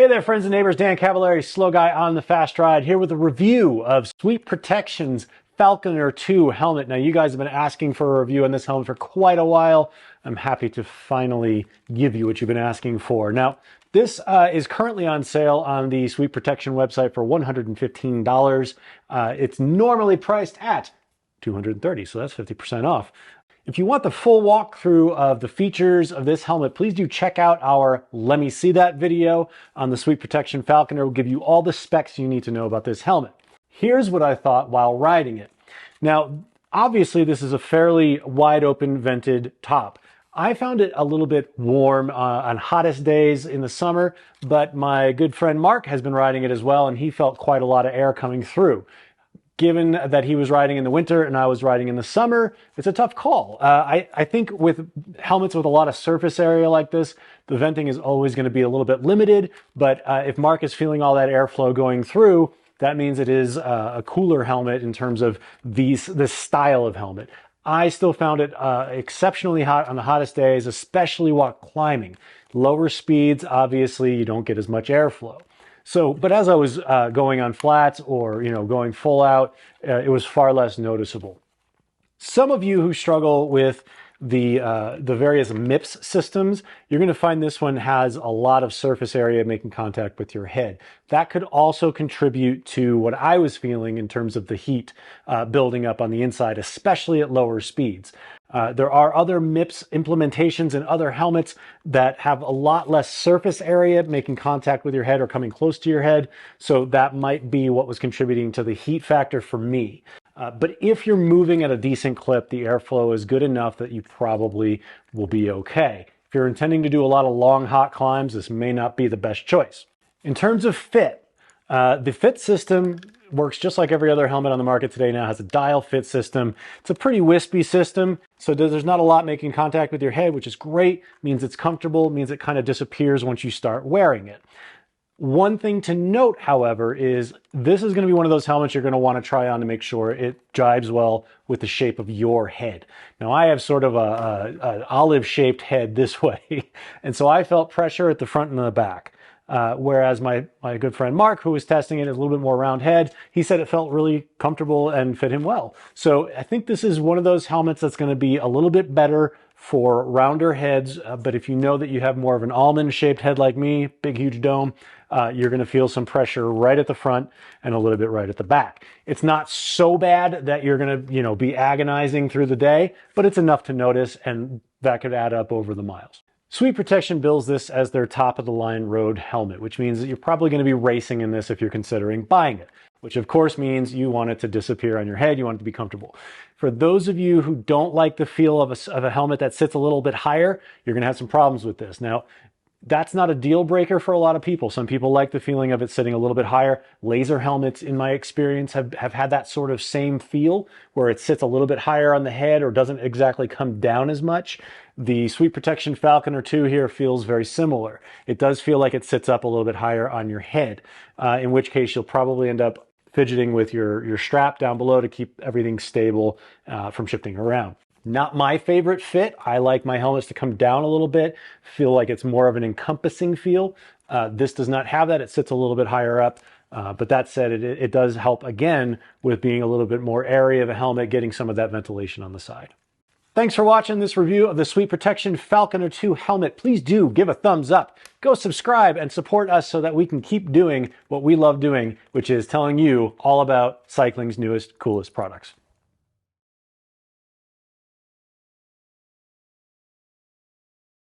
Hey there, friends and neighbors. Dan Cavallari, Slow Guy on the Fast Ride, here with a review of Sweep Protection's Falconer II helmet. Now, you guys have been asking for a review on this helmet for quite a while. I'm happy to finally give you what you've been asking for. Now, this is currently on sale on the Sweep Protection website for $115. It's normally priced at $230, so that's 50% off. If you want the full walkthrough of the features of this helmet, please do check out our Let Me See That video on the Sweep Protection Falconer. We'll give you all the specs you need to know about this helmet. Here's what I thought while riding it. Now, obviously this is a fairly wide open vented top. I found it a little bit warm on hottest days in the summer, but my good friend Mark has been riding it as well, and he felt quite a lot of air coming through. Given that he was riding in the winter and I was riding in the summer, it's a tough call. I think with helmets with a lot of surface area like this, the venting is always going to be a little bit limited. But if Mark is feeling all that airflow going through, that means it is a cooler helmet in terms of this style of helmet. I still found it exceptionally hot on the hottest days, especially while climbing. Lower speeds, obviously, you don't get as much airflow. So, but as I was going on flats or, going full out, it was far less noticeable. Some of you who struggle with the various MIPS systems, you're going to find this one has a lot of surface area making contact with your head. That could also contribute to what I was feeling in terms of the heat building up on the inside, especially at lower speeds. There are other MIPS implementations in other helmets that have a lot less surface area making contact with your head or coming close to your head. So that might be what was contributing to the heat factor for me. But if you're moving at a decent clip, the airflow is good enough that you probably will be okay. If you're intending to do a lot of long, hot climbs, this may not be the best choice. In terms of fit, the fit system works just like every other helmet on the market today now, has a dial fit system. It's a pretty wispy system, so there's not a lot making contact with your head, which is great, means it's comfortable, means it kind of disappears once you start wearing it. One thing to note, however, is this is going to be one of those helmets you're going to want to try on to make sure it jives well with the shape of your head. Now, I have sort of an olive-shaped head this way, and so I felt pressure at the front and the back. Whereas my good friend Mark, who was testing it, is a little bit more round head. He said it felt really comfortable and fit him well. So I think this is one of those helmets that's going to be a little bit better for rounder heads. But if you know that you have more of an almond-shaped head like me, big, huge dome, you're going to feel some pressure right at the front and a little bit right at the back. It's not so bad that you're going to, be agonizing through the day, but it's enough to notice, and that could add up over the miles. Sweep Protection bills this as their top-of-the-line road helmet, which means that you're probably going to be racing in this if you're considering buying it, which of course means you want it to disappear on your head, you want it to be comfortable. For those of you who don't like the feel of a helmet that sits a little bit higher, you're going to have some problems with this. Now, that's not a deal breaker for a lot of people. Some people like the feeling of it sitting a little bit higher. Laser helmets, in my experience, have had that sort of same feel where it sits a little bit higher on the head or doesn't exactly come down as much. The Sweep Protection Falconer II here feels very similar. It does feel like it sits up a little bit higher on your head, in which case you'll probably end up fidgeting with your strap down below to keep everything stable from shifting around. Not my favorite fit. I like my helmets to come down a little bit, feel like it's more of an encompassing feel. This does not have that. It sits a little bit higher up. But that said, it does help, again, with being a little bit more airy of a helmet, getting some of that ventilation on the side. Thanks for watching this review of the Sweep Protection Falconer II helmet. Please do give a thumbs up. Go subscribe and support us so that we can keep doing what we love doing, which is telling you all about cycling's newest, coolest products.